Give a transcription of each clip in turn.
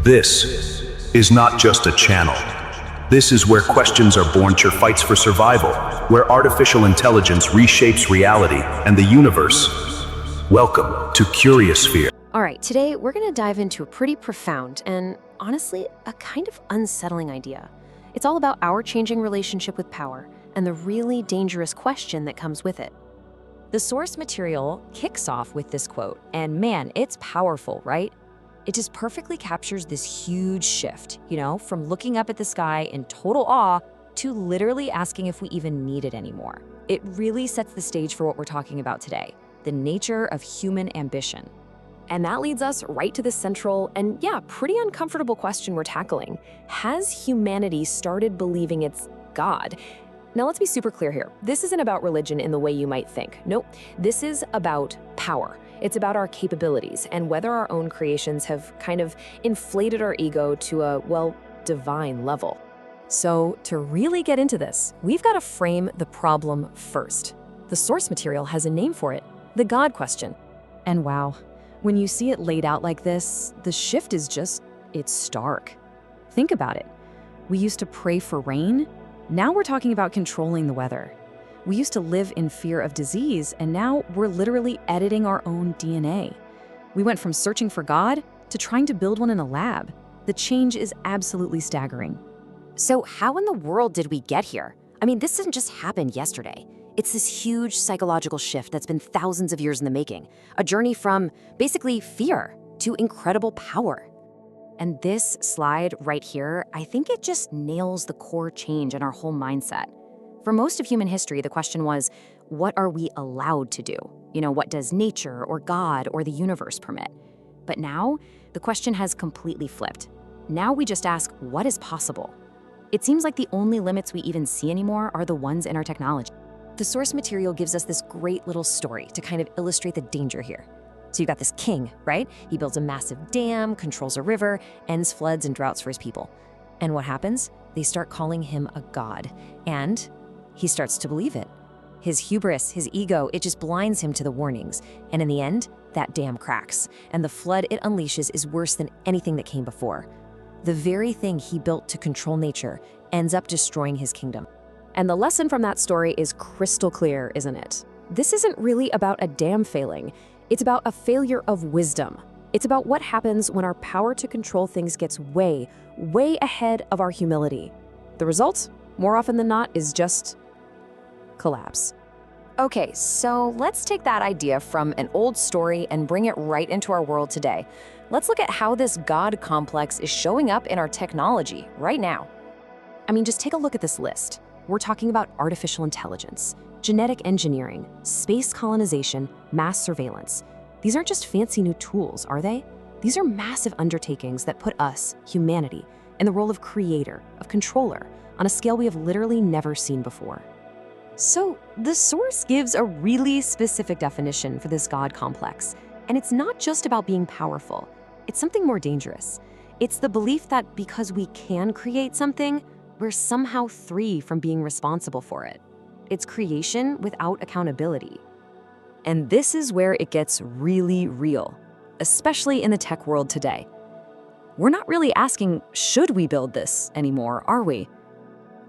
This is not just a channel. This is where questions are born, where fights for survival, where artificial intelligence reshapes reality and the universe. Welcome to Curiosphere. All right, today we're going to dive into a pretty profound and, honestly, a kind of unsettling idea. It's all about our changing relationship with power and the really dangerous question that comes with it. The source material kicks off with this quote, and man, it's powerful, right? It just perfectly captures this huge shift, from looking up at the sky in total awe to literally asking if we even need it anymore. It really sets the stage for what we're talking about today, the nature of human ambition. And that leads us right to the central and, pretty uncomfortable question we're tackling. Has humanity started believing it's God? Now, let's be super clear here. This isn't about religion in the way you might think. Nope, this is about power. It's about our capabilities and whether our own creations have kind of inflated our ego to a, divine level. So to really get into this, we've got to frame the problem first. The source material has a name for it, the God question. And wow, when you see it laid out like this, the shift is it's stark. Think about it. We used to pray for rain. Now we're talking about controlling the weather. We used to live in fear of disease, and now we're literally editing our own DNA. We went from searching for God to trying to build one in a lab. The change is absolutely staggering. So how in the world did we get here? I mean, this didn't just happen yesterday. It's this huge psychological shift that's been thousands of years in the making. A journey from basically fear to incredible power. And this slide right here, I think it just nails the core change in our whole mindset. For most of human history, the question was, what are we allowed to do? What does nature or God or the universe permit? But now, the question has completely flipped. Now we just ask, what is possible? It seems like the only limits we even see anymore are the ones in our technology. The source material gives us this great little story to kind of illustrate the danger here. So you got this king, right? He builds a massive dam, controls a river, ends floods and droughts for his people. And what happens? They start calling him a god. And he starts to believe it. His hubris, his ego, it just blinds him to the warnings. And in the end, that dam cracks. And the flood it unleashes is worse than anything that came before. The very thing he built to control nature ends up destroying his kingdom. And the lesson from that story is crystal clear, isn't it? This isn't really about a dam failing. It's about a failure of wisdom. It's about what happens when our power to control things gets way, way ahead of our humility. The result, more often than not, is just collapse. Okay, so let's take that idea from an old story and bring it right into our world today. Let's look at how this God complex is showing up in our technology right now. I mean, just take a look at this list. We're talking about artificial intelligence, genetic engineering, space colonization, mass surveillance. These aren't just fancy new tools, are they? These are massive undertakings that put us, humanity, in the role of creator, of controller, on a scale we have literally never seen before. So, the source gives a really specific definition for this God complex. And it's not just about being powerful. It's something more dangerous. It's the belief that because we can create something, we're somehow free from being responsible for it. It's creation without accountability. And this is where it gets really real, especially in the tech world today. We're not really asking, should we build this anymore, are we?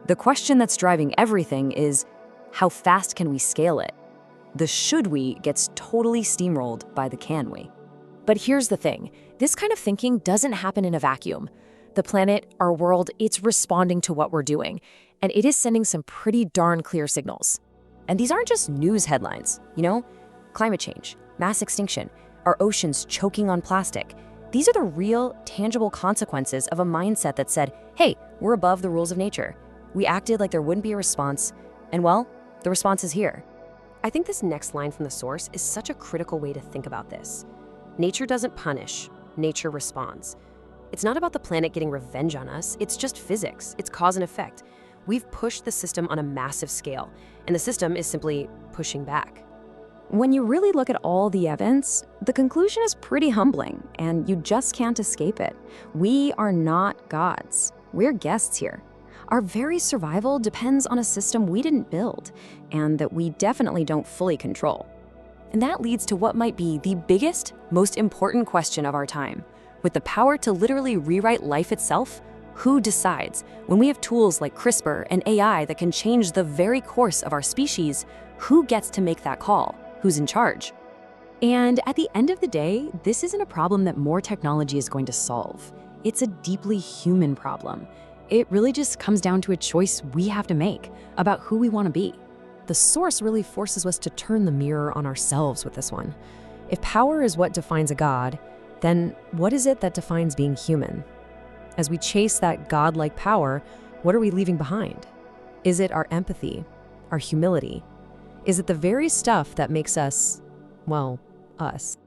The question that's driving everything is, how fast can we scale it? The should we gets totally steamrolled by the can we. But here's the thing. This kind of thinking doesn't happen in a vacuum. The planet, our world, it's responding to what we're doing. And it is sending some pretty darn clear signals. And these aren't just news headlines, Climate change, mass extinction, our oceans choking on plastic. These are the real, tangible consequences of a mindset that said, hey, we're above the rules of nature. We acted like there wouldn't be a response, and the response is here. I think this next line from the source is such a critical way to think about this. Nature doesn't punish, nature responds. It's not about the planet getting revenge on us, it's just physics, it's cause and effect. We've pushed the system on a massive scale, and the system is simply pushing back. When you really look at all the evidence, the conclusion is pretty humbling, and you just can't escape it. We are not gods. We're guests here. Our very survival depends on a system we didn't build, and that we definitely don't fully control. And that leads to what might be the biggest, most important question of our time. With the power to literally rewrite life itself, who decides? When we have tools like CRISPR and AI that can change the very course of our species, who gets to make that call? Who's in charge? And at the end of the day, this isn't a problem that more technology is going to solve. It's a deeply human problem. It really just comes down to a choice we have to make about who we want to be. The source really forces us to turn the mirror on ourselves with this one. If power is what defines a god, then what is it that defines being human? As we chase that godlike power, what are we leaving behind? Is it our empathy, our humility? Is it the very stuff that makes us, well, us?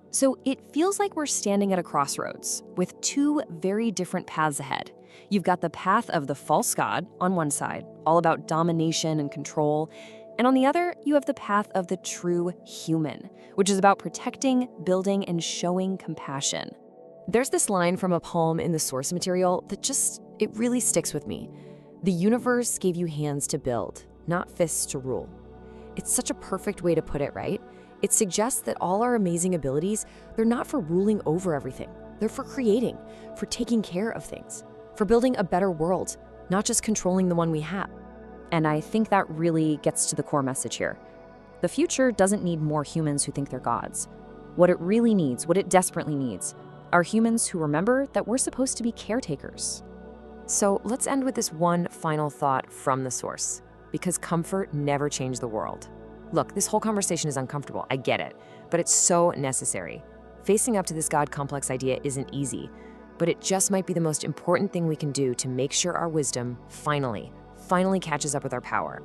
So it feels like we're standing at a crossroads with two very different paths ahead. You've got the path of the false god on one side, all about domination and control. And on the other, you have the path of the true human, which is about protecting, building, and showing compassion. There's this line from a poem in the source material that it really sticks with me. The universe gave you hands to build, not fists to rule. It's such a perfect way to put it, right? It suggests that all our amazing abilities, they're not for ruling over everything. They're for creating, for taking care of things, for building a better world, not just controlling the one we have. And I think that really gets to the core message here. The future doesn't need more humans who think they're gods. What it really needs, what it desperately needs, are humans who remember that we're supposed to be caretakers. So let's end with this one final thought from the source, because comfort never changed the world. Look, this whole conversation is uncomfortable, I get it, but it's so necessary. Facing up to this God complex idea isn't easy, but it just might be the most important thing we can do to make sure our wisdom finally catches up with our power.